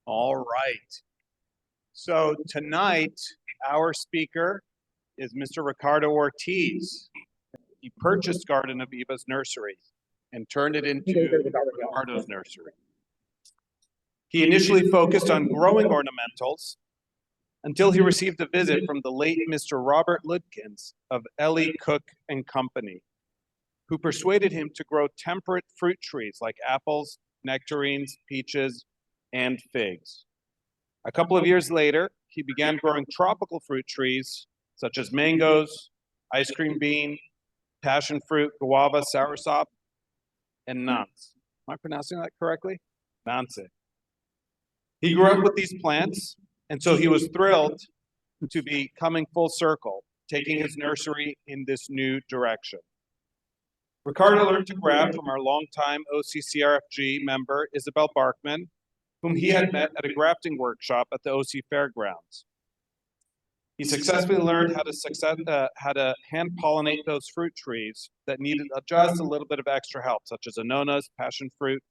All right. So tonight, our speaker is Mr. Ricardo Ortiz. He purchased Garden of Eva's nursery and turned it into Ricardo's nursery. He initially focused on growing ornamentals until he received a visit from the late Mr. Robert Ludkins of Ellie Cook and Company, who persuaded him to grow temperate fruit trees like apples, nectarines, peaches, and figs. A couple of years later, he began growing tropical fruit trees such as mangoes, ice cream bean, passion fruit, guava, soursop, and nanche. Am I pronouncing that correctly? Nanche. He grew up with these plants, and so he was thrilled to be coming full circle, taking his nursery in this new direction. Ricardo learned to grab from our longtime OC-CRFG member, Isabel Barkman, whom he had met at a grafting workshop at the OC Fairgrounds. He successfully learned how to hand pollinate those fruit trees that needed just a little bit of extra help, such as anonas, passion fruit,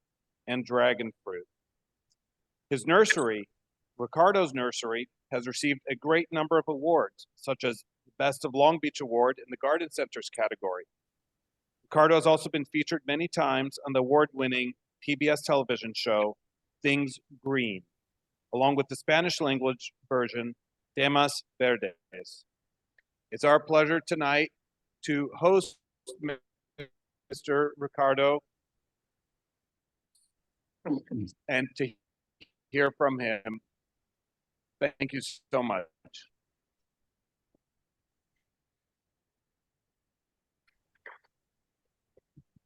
and dragon fruit. His nursery, Ricardo's nursery, has received a great number of awards, such as the Best of Long Beach Award in the Garden Centers category. Ricardo has also been featured many times on the award-winning PBS television show, Things Green, along with the Spanish language version, Temas Verdes. It's our pleasure tonight to host Mr. Ricardo and to hear from him. Thank you so much.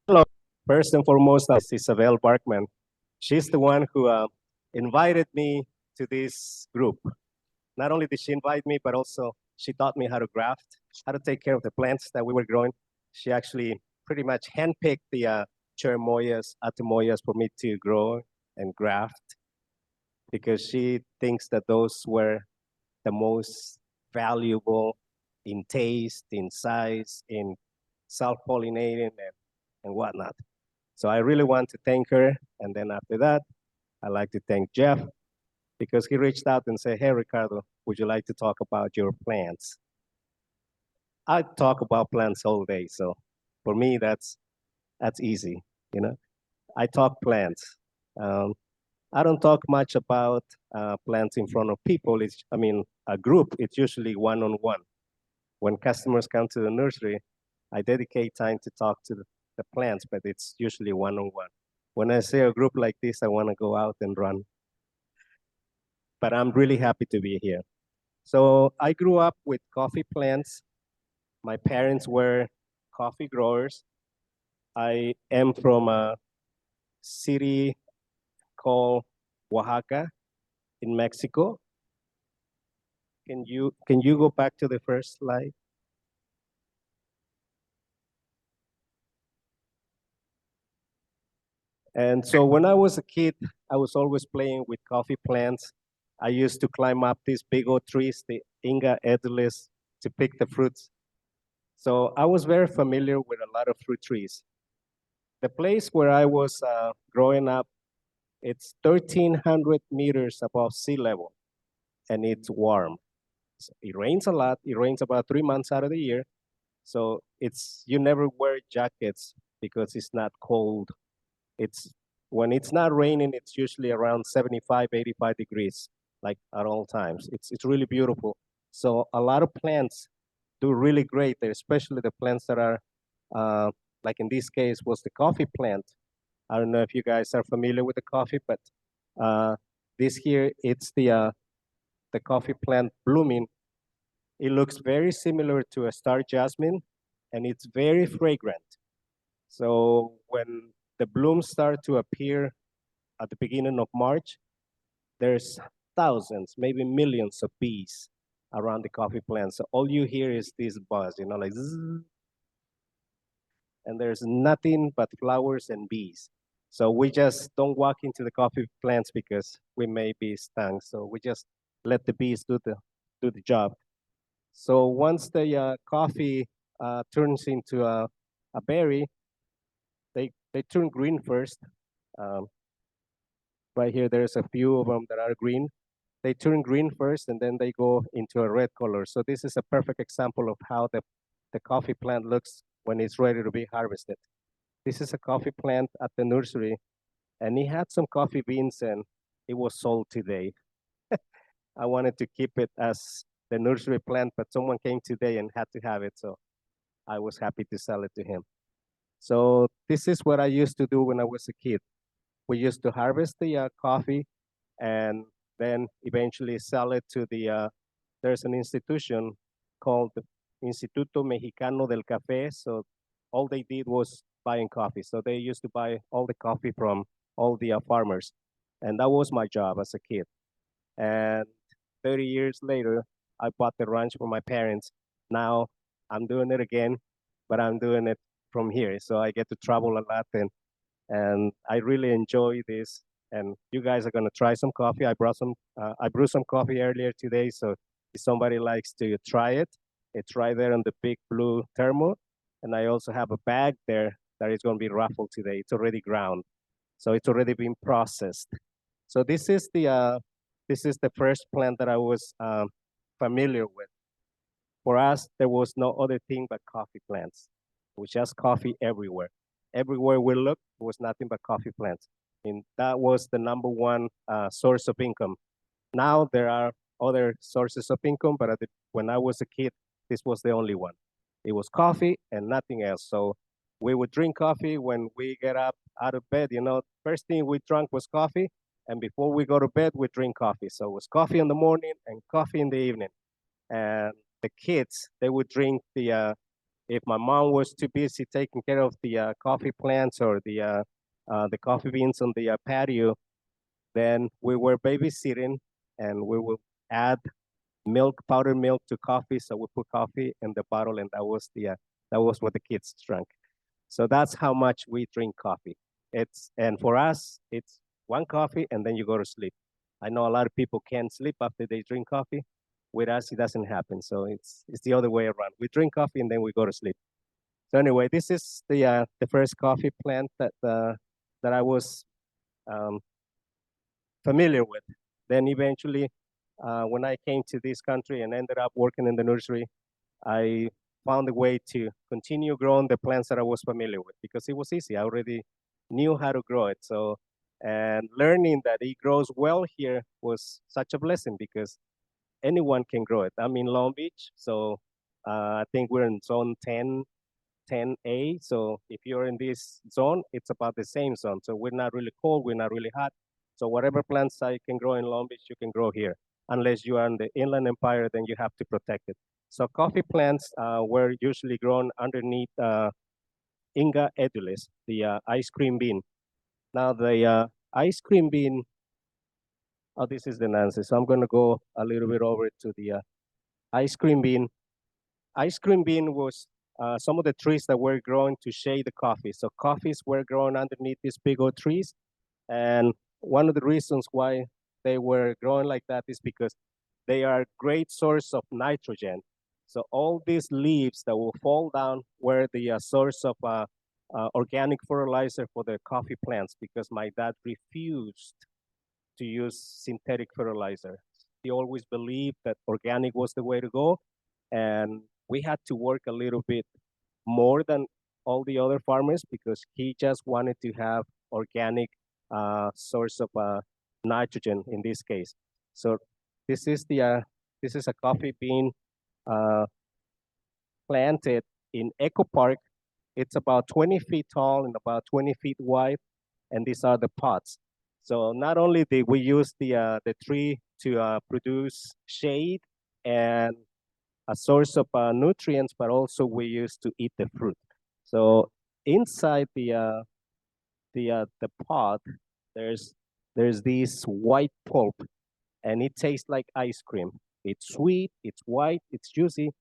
Hello. First and foremost, is Isabel Barkman. She's the one who invited me to this group. Not only did she invite me, but also she taught me how to graft, how to take care of the plants that we were growing. She actually pretty much handpicked the cherimoyas, atomoyas for me to grow and graft, because she thinks that those were the most valuable in taste, in size, in self-pollinating and whatnot. So I really want to thank her. And then after that, I'd like to thank Jeff, because he reached out and said, hey, Ricardo, would you like to talk about your plants? I talk about plants all day. So for me, that's easy. You know, I talk plants. I don't talk much about plants in front of people. A group, it's usually one-on-one. When customers come to the nursery, I dedicate time to talk to the plants, but it's usually one-on-one. When I say a group like this, I want to go out and run. But I'm really happy to be here. So I grew up with coffee plants. My parents were coffee growers. I am from a city called Oaxaca in Mexico. Can you go back to the first slide? And so when I was a kid, I was always playing with coffee plants. I used to climb up these big old trees, the Inga edulis, to pick the fruits. So I was very familiar with a lot of fruit trees. The place where I was growing up, it's 1,300 meters above sea level, and it's warm. So it rains a lot. It rains about 3 months out of the year. So you never wear jackets because it's not cold. When it's not raining, it's usually around 75, 85 degrees, like at all times. It's really beautiful. So a lot of plants do really great there, especially the plants that are, like in this case, was the coffee plant. I don't know if you guys are familiar with the coffee, but this here, it's the coffee plant blooming. It looks very similar to a star jasmine, and it's very fragrant. So when the blooms start to appear at the beginning of March, there's thousands, maybe millions of bees around the coffee plant. So all you hear is this buzz, like zzz, and there's nothing but flowers and bees. So we just don't walk into the coffee plants because we may be stung. So we just let the bees do the job. So once the coffee turns into a berry, they turn green first. Right here, there's a few of them that are green. They turn green first and then they go into a red color. So this is a perfect example of how the coffee plant looks when it's ready to be harvested. This is a coffee plant at the nursery, and he had some coffee beans and it was sold today. I wanted to keep it as the nursery plant, but someone came today and had to have it. So I was happy to sell it to him. So this is what I used to do when I was a kid. We used to harvest the coffee and then eventually sell it to there's an institution called Instituto Mexicano del Café. So all they did was buying coffee. So they used to buy all the coffee from all the farmers. And that was my job as a kid. And 30 years later, I bought the ranch for my parents. Now I'm doing it again, but I'm doing it from here. So I get to travel a lot and I really enjoy this. And you guys are gonna try some coffee. I brewed some coffee earlier today. So if somebody likes to try it, it's right there on the big blue thermo. And I also have a bag there that is gonna be raffled today. It's already ground. So it's already been processed. So this is the first plant that I was familiar with. For us, there was no other thing but coffee plants. It was just coffee everywhere. Everywhere we looked, there was nothing but coffee plants. And that was the number one source of income. Now there are other sources of income, but when I was a kid, this was the only one. It was coffee and nothing else. So we would drink coffee when we get up out of bed. First thing we drank was coffee, and before we go to bed, we drink coffee. So it was coffee in the morning and coffee in the evening. And the kids, they would drink if my mom was too busy taking care of the coffee plants or the coffee beans on the patio, then we were babysitting and we would add powdered milk to coffee. So we put coffee in the bottle, and that was what the kids drank. So that's how much we drink coffee. And for us, it's one coffee and then you go to sleep. I know a lot of people can't sleep after they drink coffee. With us, it doesn't happen. So it's the other way around. We drink coffee and then we go to sleep. So anyway, this is the first coffee plant that I was familiar with. Then eventually, when I came to this country and ended up working in the nursery, I found a way to continue growing the plants that I was familiar with because it was easy. I already knew how to grow it. So, and learning that it grows well here was such a blessing because anyone can grow it. I'm in Long Beach, so I think we're in zone 10A. So if you're in this zone, it's about the same zone. So we're not really cold, we're not really hot. So whatever plants I can grow in Long Beach, you can grow here. Unless you are in the Inland Empire, then you have to protect it. So coffee plants were usually grown underneath Inga edulis, the ice cream bean. Now the ice cream bean, oh, this is the nanche. So I'm gonna go a little bit over to the ice cream bean. Ice cream bean was some of the trees that were growing to shade the coffee. So coffees were grown underneath these big old trees. And one of the reasons why they were growing like that is because they are a great source of nitrogen. So all these leaves that will fall down were the source of organic fertilizer for the coffee plants because my dad refused to use synthetic fertilizer. He always believed that organic was the way to go. And we had to work a little bit more than all the other farmers because he just wanted to have organic source of nitrogen in this case. So this is a coffee bean planted in Echo Park. It's about 20 feet tall and about 20 feet wide, and these are the pots. So not only did we use the tree to produce shade and a source of nutrients, but also we used to eat the fruit. So inside the pot, there's this white pulp, and it tastes like ice cream. It's sweet, it's white, it's juicy.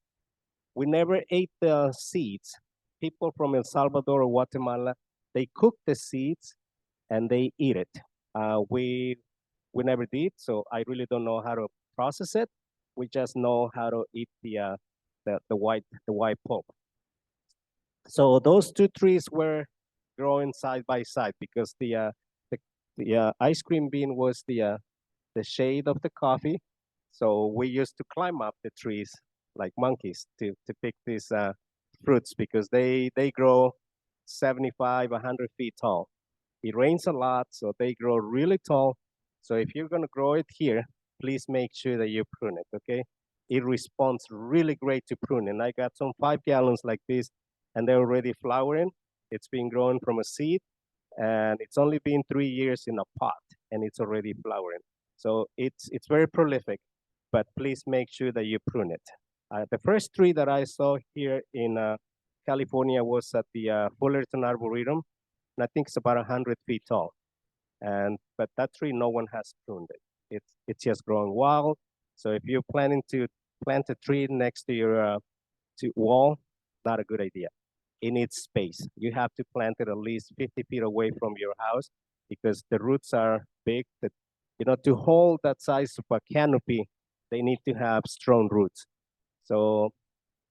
We never ate the seeds. People from El Salvador or Guatemala, they cook the seeds and they eat it. We never did, so I really don't know how to process it. We just know how to eat the white pulp. So those two trees were growing side by side because the The ice cream bean was the shade of the coffee. So we used to climb up the trees like monkeys to pick these fruits because they grow 75, 100 feet tall. It rains a lot, so they grow really tall. So if you're gonna grow it here, please make sure that you prune it, okay? It responds really great to pruning. I got some 5 gallons like this, and they're already flowering. It's been grown from a seed, and it's only been 3 years in a pot, and it's already flowering. So it's very prolific, but please make sure that you prune it. The first tree that I saw here in California was at the Fullerton Arboretum, and I think it's about 100 feet tall. But that tree, no one has pruned it. It's just growing wild. So if you're planning to plant a tree next to your wall, not a good idea. It needs space. You have to plant it at least 50 feet away from your house because the roots are big. That, to hold that size of a canopy, they need to have strong roots. So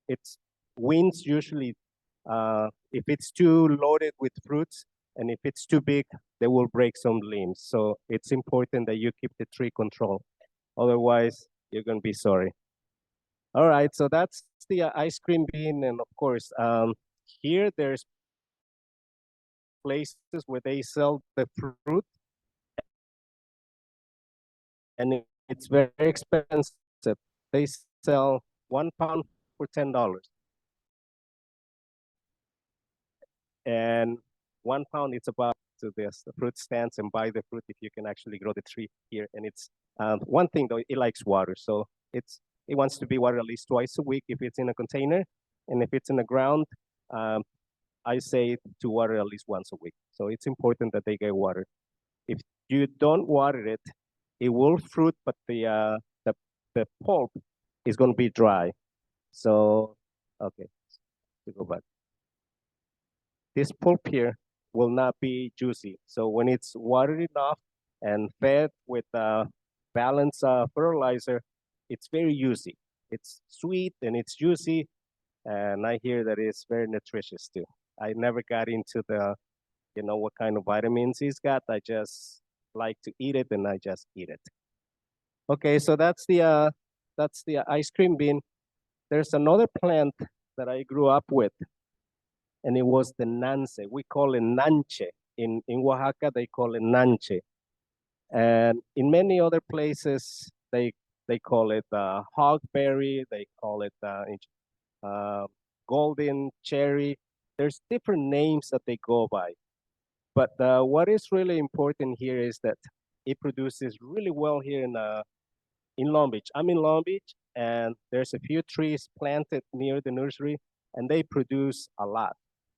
it's winds usually, if it's too loaded with fruits, and if it's too big, they will break some limbs. So it's important that you keep the tree control. Otherwise, you're going to be sorry. All right, so that's the ice cream bean. And of course, here there's places where they sell the fruit, and it's very expensive. They sell 1 pound for $10. And 1 pound, it's about to this the fruit stands and buy the fruit if you can actually grow the tree here. And it's one thing though, it likes water, so it wants to be watered at least twice a week if it's in a container, and if it's in the ground, I say to water at least once a week. So it's important that they get water. If you don't water it, it will fruit, but the pulp is going to be dry. So okay, to go back. This pulp here will not be juicy. So when it's watered enough and fed with balanced fertilizer, it's very juicy. It's sweet and it's juicy, and I hear that it's very nutritious too. I never got into what kind of vitamins it's got. I just like to eat it, and I just eat it. Okay, so that's the ice cream bean. There's another plant that I grew up with, and it was the nanche. We call it nanche. In Oaxaca, they call it nanche. And in many other places, they call it hogberry, they call it golden cherry. There's different names that they go by. But what is really important here is that it produces really well here in Long Beach. I'm in Long Beach, and there's a few trees planted near the nursery, and they produce a lot.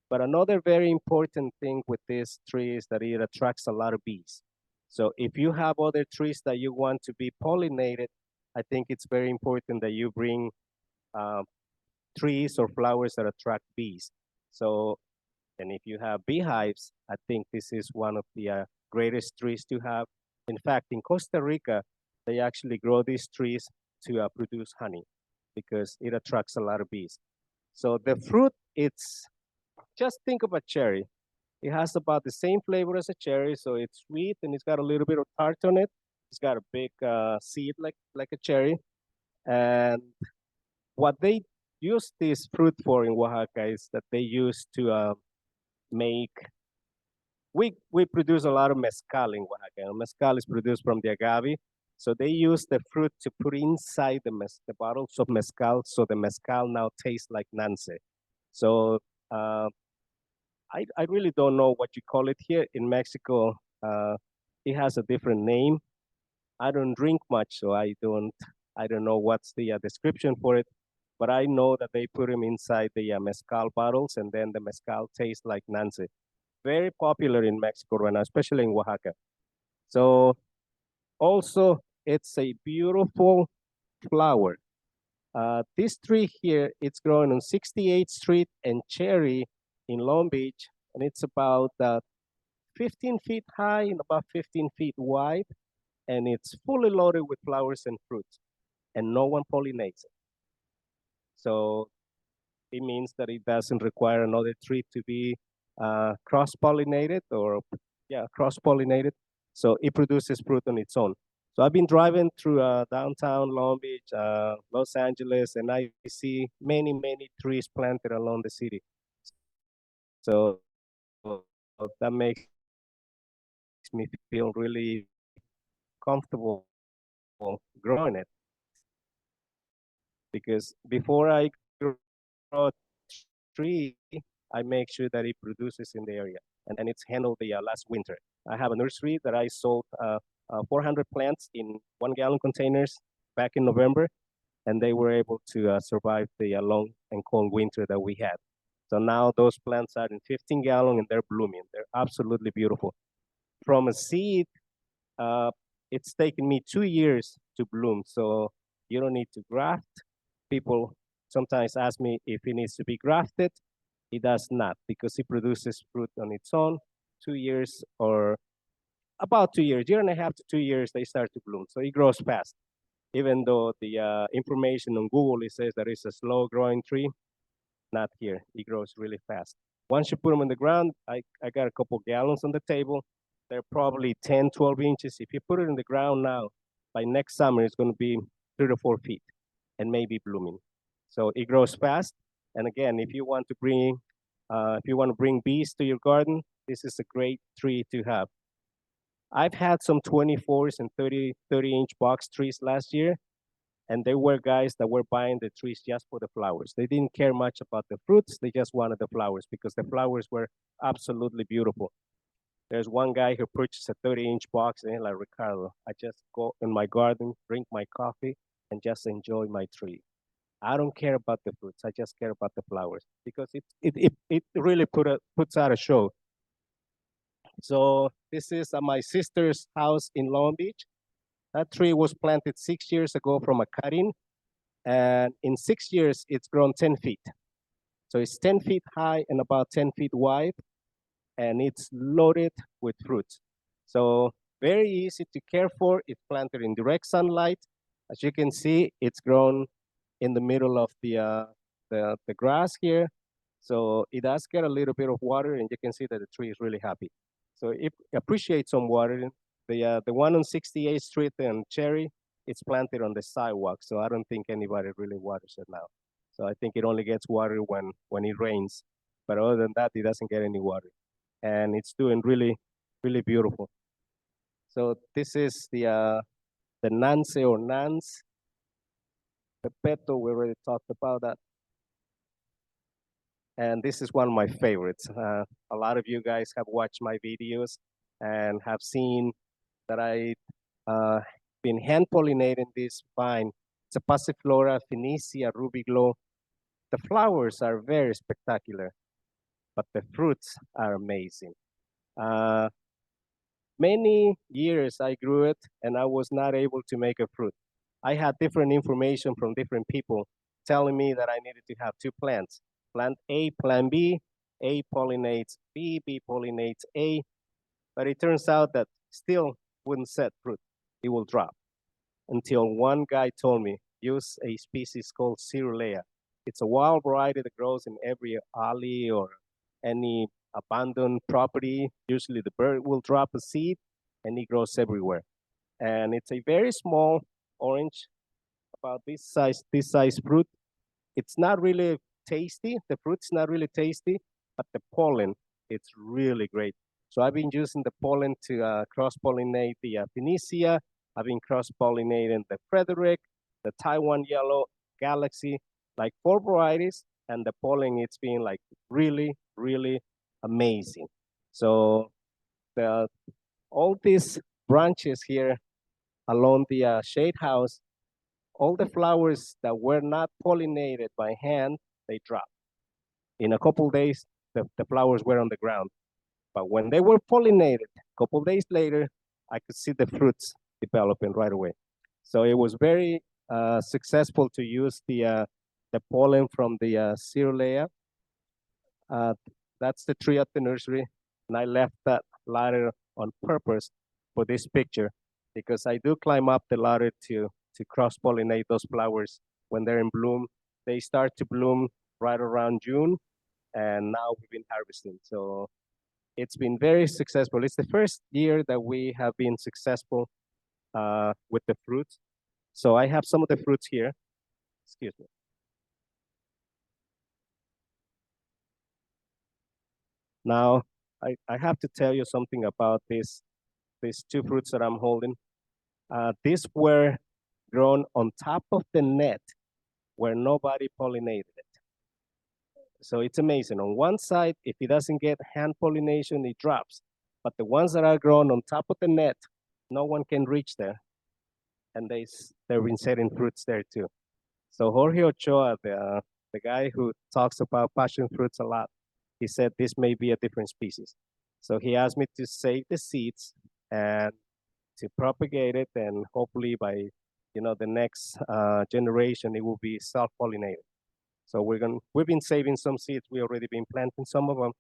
But another very important thing with this tree is that it attracts a lot of bees. So if you have other trees that you want to be pollinated, I think it's very important that you bring trees or flowers that attract bees. So, and if you have beehives, I think this is one of the greatest trees to have. In fact, in Costa Rica, they actually grow these trees to produce honey because it attracts a lot of bees. So the fruit, just think of a cherry. It has about the same flavor as a cherry, so it's sweet and it's got a little bit of tart on it. It's got a big seed like a cherry. And what they use this fruit for in Oaxaca is that they use to make, we produce a lot of mezcal in Oaxaca. And mezcal is produced from the agave. So they use the fruit to put inside the bottles of mezcal, so the mezcal now tastes like nanche. So I really don't know what you call it here in Mexico. It has a different name. I don't drink much, so I don't know what's the description for it. But I know that they put them inside the mezcal bottles, and then the mezcal tastes like nanche. Very popular in Mexico right now, especially in Oaxaca. So also, it's a beautiful flower. This tree here, it's growing on 68th Street and Cherry in Long Beach, and it's about 15 feet high and about 15 feet wide, and it's fully loaded with flowers and fruits, and no one pollinates it. So it means that it doesn't require another tree to be cross-pollinated, or cross-pollinated. So it produces fruit on its own. So I've been driving through downtown Long Beach, Los Angeles, and I see many, many trees planted along the city. So that makes me feel really comfortable growing it. Because before I grow a tree, I make sure that it produces in the area. And it's handled the last winter. I have a nursery that I sold 400 plants in 1-gallon containers back in November, and they were able to survive the long and cold winter that we had. So now those plants are in 15-gallon and they're blooming. They're absolutely beautiful. From a seed, it's taken me 2 years to bloom. So you don't need to graft. People sometimes ask me if it needs to be grafted. It does not, because it produces fruit on its own. 2 years, or about 2 years, 1.5 to 2 years, they start to bloom. So it grows fast. Even though the information on Google, it says that it's a slow growing tree, not here. It grows really fast. Once you put them in the ground, I got a couple gallons on the table. They're probably 10, 12 inches. If you put it in the ground now, by next summer, it's going to be 3 to 4 feet and maybe blooming. So it grows fast. And again, if you want to bring bees to your garden, this is a great tree to have. I've had some 24s and 30-inch box trees last year, and there were guys that were buying the trees just for the flowers. They didn't care much about the fruits. They just wanted the flowers because the flowers were absolutely beautiful. There's one guy who purchased a 30-inch box, and he's like, Ricardo, I just go in my garden, drink my coffee, and just enjoy my tree. I don't care about the fruits. I just care about the flowers because it really puts out a show. So this is my sister's house in Long Beach. That tree was planted 6 years ago from a cutting, and in 6 years, it's grown 10 feet. So it's 10 feet high and about 10 feet wide, and it's loaded with fruits. So very easy to care for. It's planted in direct sunlight. As you can see, it's grown in the middle of the grass here. So it does get a little bit of water, and you can see that the tree is really happy. So it appreciates some water. The one on 68th Street and Cherry, it's planted on the sidewalk, so I don't think anybody really waters it now. So I think it only gets water when it rains. But other than that, it doesn't get any water. And it's doing really, really beautiful. So this is the nanche or nance. Pepeto, we already talked about that. And this is one of my favorites. A lot of you guys have watched my videos and have seen that I've been hand pollinating this vine. It's a Passiflora Phoenicia Ruby Glow. The flowers are very spectacular, but the fruits are amazing. Many years I grew it and I was not able to make a fruit. I had different information from different people telling me that I needed to have 2 plants. Plant A, plant B, A pollinates B, B pollinates A, but it turns out that still wouldn't set fruit. It will drop. Until one guy told me, use a species called Cirulea. It's a wild variety that grows in every alley or any abandoned property. Usually the bird will drop a seed and it grows everywhere. And it's a very small orange, about this size fruit. It's not really tasty. The fruit's not really tasty, but the pollen, it's really great. So I've been using the pollen to cross-pollinate the Phoenicia. I've been cross-pollinating the Frederick, the Taiwan Yellow, Galaxy, like 4 varieties, and the pollen, it's been like really, really amazing. So all these branches here along the shade house, all the flowers that were not pollinated by hand, they dropped. In a couple days, the flowers were on the ground. But when they were pollinated, a couple days later, I could see the fruits developing right away. So it was very successful to use the pollen from the Cirulea. That's the tree at the nursery. And I left that ladder on purpose for this picture because I do climb up the ladder to cross-pollinate those flowers when they're in bloom. They start to bloom right around June, and now we've been harvesting. So it's been very successful. It's the first year that we have been successful with the fruits. So I have some of the fruits here. Excuse me. Now, I have to tell you something about these two fruits that I'm holding. These were grown on top of the net where nobody pollinated it. So it's amazing. On one side, if it doesn't get hand pollination, it drops. But the ones that are grown on top of the net, no one can reach there. And they've been setting fruits there too. So Jorge Ochoa, the guy who talks about passion fruits a lot, he said this may be a different species. So he asked me to save the seeds and to propagate it, and hopefully by the next generation, it will be self-pollinated. So we've been saving some seeds. We already been planting some of them.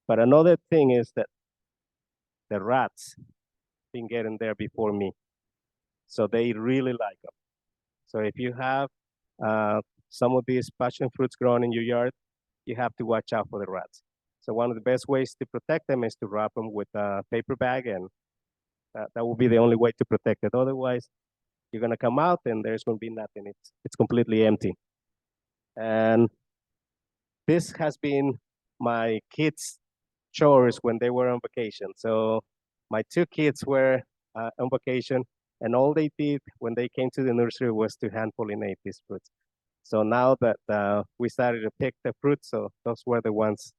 But another thing is that the rats been getting there before me. So they really like them. So if you have some of these passion fruits growing in your yard, you have to watch out for the rats. So one of the best ways to protect them is to wrap them with a paper bag, and that will be the only way to protect it. Otherwise, you're gonna come out and there's gonna be nothing. It's completely empty. And this has been my kids' chores when they were on vacation. So my two kids were on vacation, and all they did when they came to the nursery was to hand pollinate these fruits. So now that we started to pick the fruits, so those were the ones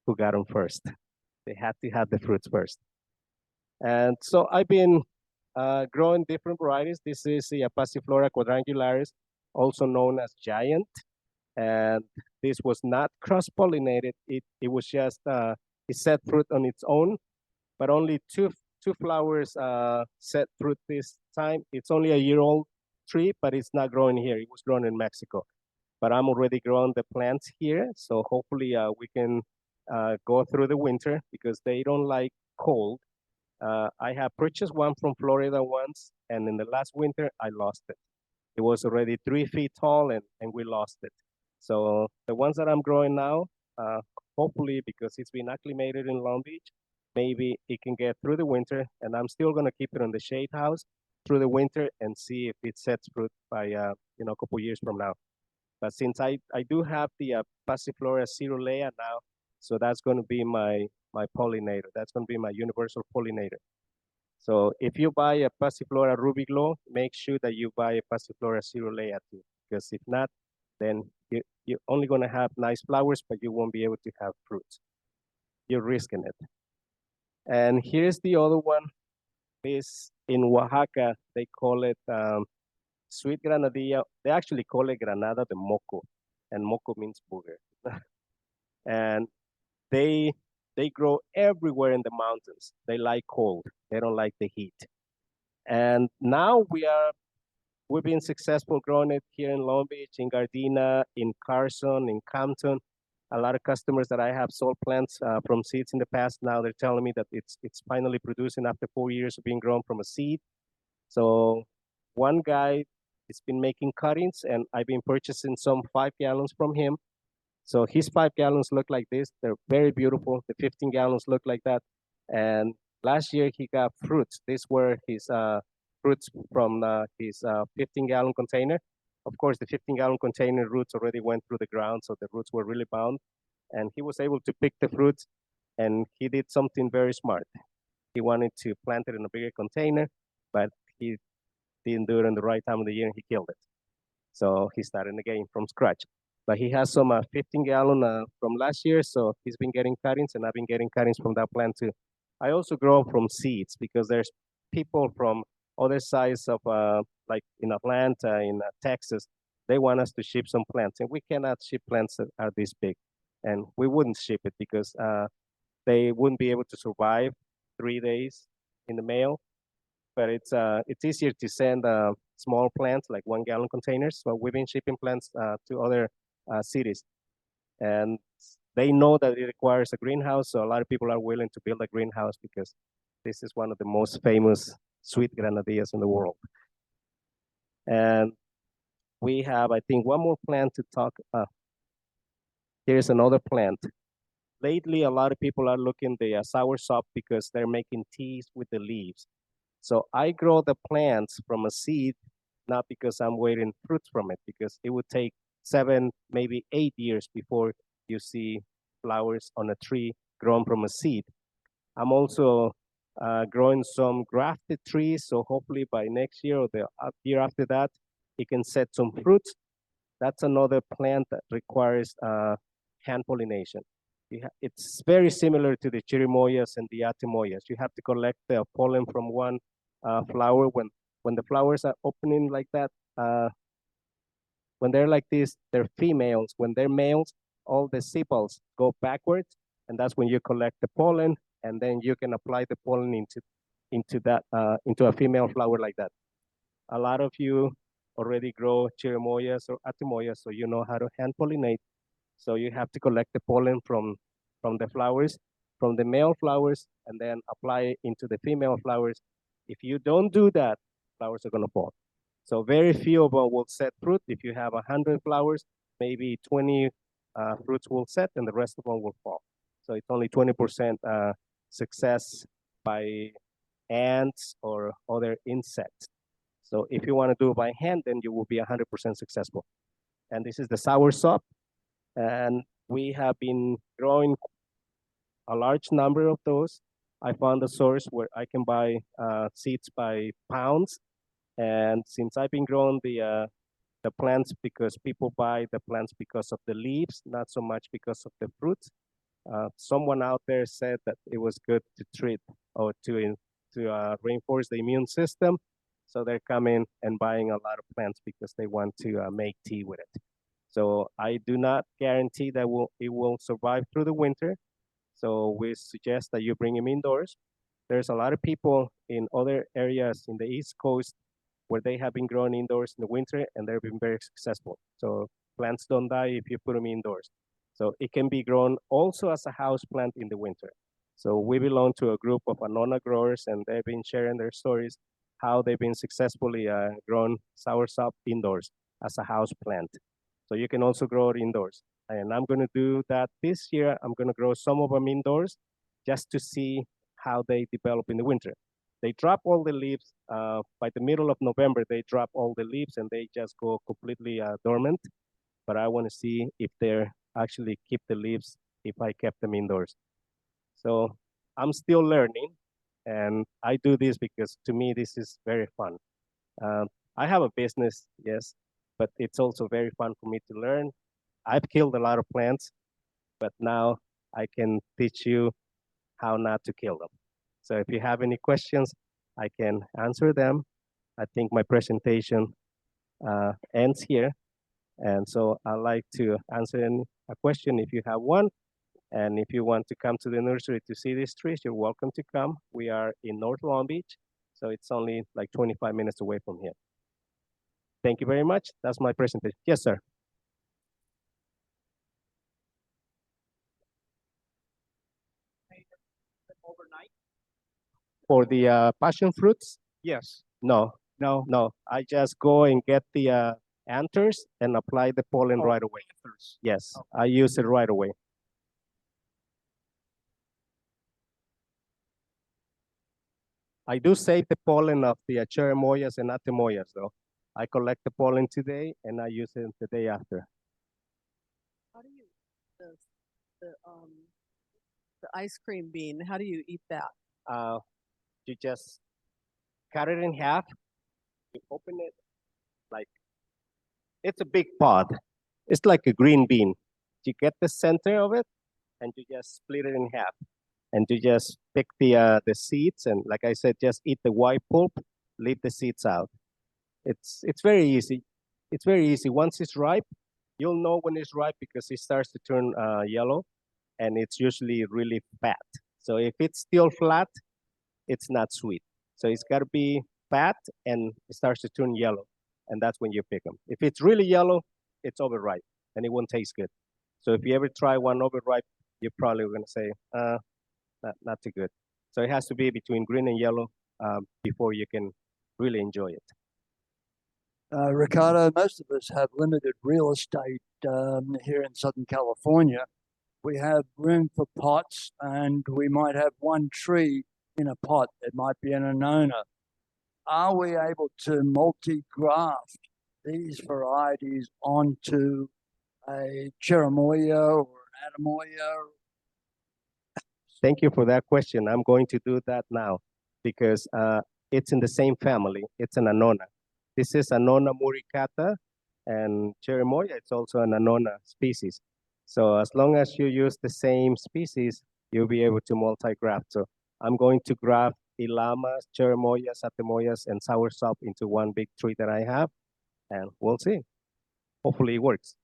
who got them first. They had to have the fruits first. And so I've been growing different varieties. This is the Passiflora quadrangularis, also known as giant. And this was not cross-pollinated. It was just, it set fruit on its own, but only two flowers set fruit this time. It's only a year-old tree, but it's not growing here. It was grown in Mexico. But I'm already growing the plants here, so hopefully we can go through the winter because they don't like cold. I have purchased one from Florida once, and in the last winter, I lost it. It was already 3 feet tall, and we lost it. So the ones that I'm growing now, hopefully, because it's been acclimated in Long Beach, maybe it can get through the winter, and I'm still gonna keep it on the shade house through the winter and see if it sets fruit by a couple years from now. But since I do have the Passiflora cerulea now, so that's gonna be my pollinator. That's gonna be my universal pollinator. So if you buy a Passiflora Ruby Glow, make sure that you buy a Passiflora cerulea too, because if not, then you're only gonna have nice flowers, but you won't be able to have fruits. You're risking it. And here's the other one. This in Oaxaca, they call it sweet granadilla. They actually call it granada de moco, and moco means booger. And they grow everywhere in the mountains. They like cold. They don't like the heat. And now we've been successful growing it here in Long Beach, in Gardena, in Carson, in Compton. A lot of customers that I have sold plants from seeds in the past, now they're telling me that it's finally producing after 4 years of being grown from a seed. So one guy has been making cuttings, and I've been purchasing some 5 gallons from him. So his 5 gallons look like this. They're very beautiful. The 15 gallons look like that. And last year he got fruits. These were his fruits from his 15-gallon container. Of course, the 15-gallon container roots already went through the ground, so the roots were really bound. And he was able to pick the fruits, and he did something very smart. He wanted to plant it in a bigger container, but he didn't do it in the right time of the year, and he killed it. So he started again from scratch. But he has some 15-gallon from last year, so he's been getting cuttings, and I've been getting cuttings from that plant too. I also grow from seeds because there's people from other sides of, like in Atlanta, in Texas, they want us to ship some plants, and we cannot ship plants that are this big. And we wouldn't ship it because they wouldn't be able to survive 3 days in the mail. But it's easier to send small plants, like 1-gallon containers. So we've been shipping plants to other cities. And they know that it requires a greenhouse, so a lot of people are willing to build a greenhouse because this is one of the most famous sweet granadillas in the world. And we have, I think, one more plant to talk. Here's another plant. lately a lot of people are looking the soursop because they're making teas with the leaves. So I grow the plants from a seed, not because I'm waiting fruits from it, because it would take 7, maybe 8 years before you see flowers on a tree grown from a seed. I'm also growing some grafted trees, so hopefully by next year or the year after that, it can set some fruits. That's another plant that requires hand pollination. It's very similar to the chirimoyas and the atemoyas. You have to collect the pollen from one flower. When the flowers are opening like that, when they're like this, they're females. When they're males, all the sepals go backwards, and that's when you collect the pollen, and then you can apply the pollen into a female flower like that. A lot of you already grow chirimoyas or atemoyas, so you know how to hand pollinate. So you have to collect the pollen from the flowers, from the male flowers, and then apply it into the female flowers. If you don't do that, flowers are gonna fall. So very few of them will set fruit. If you have 100 flowers, maybe 20 fruits will set and the rest of them will fall. So it's only 20% success by ants or other insects. So if you want to do it by hand, then you will be 100% successful. And this is the soursop. And we have been growing a large number of those. I found a source where I can buy seeds by pounds. And since I've been growing the plants, because people buy the plants because of the leaves, not so much because of the fruits. Someone out there said that it was good to treat or to reinforce the immune system. So they're coming and buying a lot of plants because they want to make tea with it. So I do not guarantee that it will survive through the winter. So we suggest that you bring them indoors. There's a lot of people in other areas in the East Coast where they have been growing indoors in the winter and they've been very successful. So plants don't die if you put them indoors. So it can be grown also as a house plant in the winter. So we belong to a group of Anona growers and they've been sharing their stories, how they've been successfully grown soursop indoors as a house plant. So you can also grow it indoors. And I'm gonna do that this year. I'm gonna grow some of them indoors just to see how they develop in the winter. They drop all the leaves, by the middle of November, they drop all the leaves and they just go completely dormant. But I wanna see if they're actually keep the leaves if I kept them indoors. So I'm still learning and I do this because to me, this is very fun. I have a business, yes, but it's also very fun for me to learn. I've killed a lot of plants, but now I can teach you how not to kill them. So if you have any questions, I can answer them. I think my presentation ends here. And so I'd like to answer a question if you have one. And if you want to come to the nursery to see these trees, you're welcome to come. We are in North Long Beach, so it's only like 25 minutes away from here. Thank you very much. That's my presentation. Yes, sir. Overnight? For the passion fruits? Yes. No, No. no. I just go and get the anthers and apply the pollen right away. Anthers. Yes, Okay. I use it right away. I do save the pollen of the chirimoyas and atemoyas, though. I collect the pollen today and I use it the day after. How do you the the ice cream bean? How do you eat that? You just cut it in half. You open it like it's a big pod. It's like a green bean. You get the center of it and you just split it in half. And you just pick the seeds and like I said, just eat the white pulp, leave the seeds out. It's very easy. It's very easy. Once it's ripe, you'll know when it's ripe because it starts to turn yellow and it's usually really fat. So if it's still flat, it's not sweet. So it's got to be fat and it starts to turn yellow. And that's when you pick them. If it's really yellow, it's overripe and it won't taste good. So if you ever try one overripe, you're probably going to say, not too good. So it has to be between green and yellow before you can really enjoy it. Ricardo, most of us have limited real estate here in Southern California. we have room for pots, and we might have one tree in a pot. It might be an annona. Are we able to multi-graft these varieties onto a cherimoya or an atamoya? Thank you for that question. I'm going to do that now because it's in the same family. It's an annona. This is Annona muricata, and cherimoya, it's also an annona species. So as long as you use the same species, you'll be able to multi-graft. So I'm going to graft ilamas, cherimoyas, atamoyas, and soursop into one big tree that I have, and we'll see. Hopefully it works.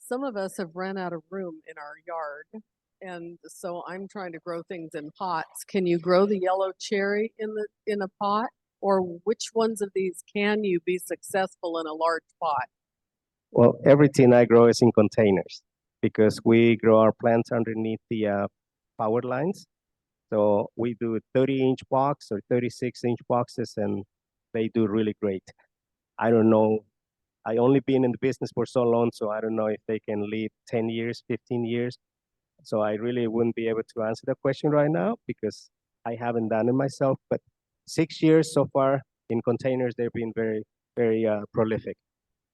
Some of us have run out of room in our yard, and so I'm trying to grow things in pots. Can you grow the yellow cherry in a pot? Or which ones of these can you be successful in a large pot? Well, everything I grow is in containers because we grow our plants underneath the power lines. So we do 30-inch box or 36-inch boxes, and they do really great. I don't know. I only been in the business for so long, so I don't know if they can live 10 years, 15 years. So I really wouldn't be able to answer that question right now because I haven't done it myself. But 6 years so far in containers, they've been very, very prolific.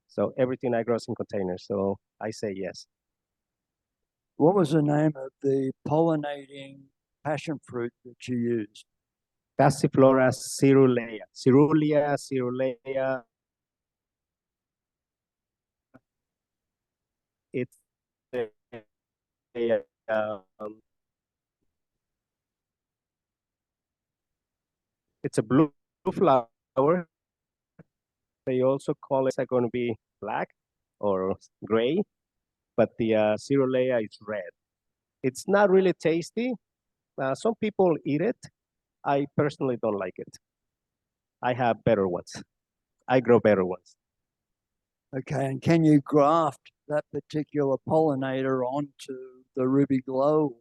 So everything I grow is in containers. So I say yes. What was the name of the pollinating passion fruit that you used? Passiflora cerulea. Cerulea. It's a, it's a blue flower. They also call it going to be black or gray, but the cerulea is red. It's not really tasty. Some people eat it. I personally don't like it. I have better ones. I grow better ones. Okay, and can you graft that particular pollinator onto the Ruby Glow?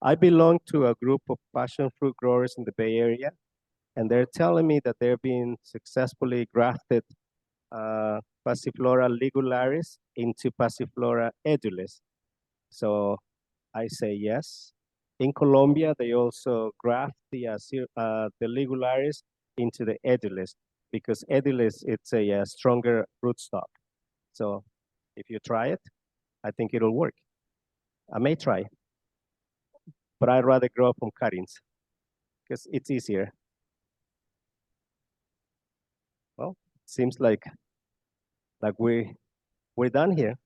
I belong to a group of passion fruit growers in the Bay Area, and they're telling me that they're being successfully grafted Passiflora ligularis into Passiflora edulis. So I say yes. In Colombia, they also graft the ligularis into the edulis because edulis, it's a stronger rootstock. So if you try it, I think it'll work. I may try, but I'd rather grow from cuttings because it's easier. Well, seems like we're done here.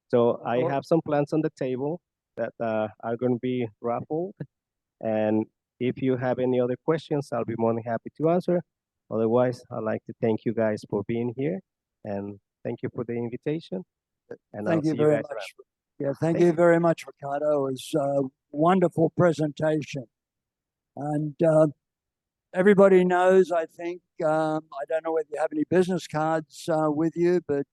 So I have some plants on the table that are going to be raffled. And if you have any other questions, I'll be more than happy to answer. Otherwise, I'd like to thank you guys for being here and thank you for the invitation. And Thank you very much. Yeah, thank you very much, Ricardo. It was a wonderful presentation. And everybody knows, I think, I don't know whether you have any business cards with you, but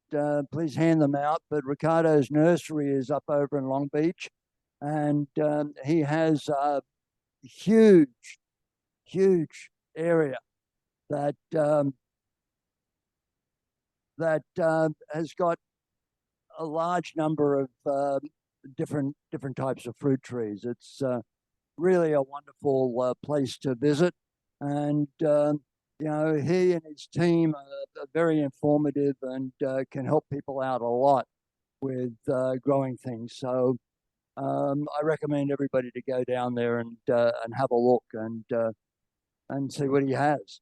please hand them out. But Ricardo's nursery is up over in Long Beach, and he has a huge, huge area that has got a large number of different types of fruit trees. It's really a wonderful place to visit, and you know, he and his team are very informative and can help people out a lot with growing things. So I recommend everybody to go down there and have a look and see what he has.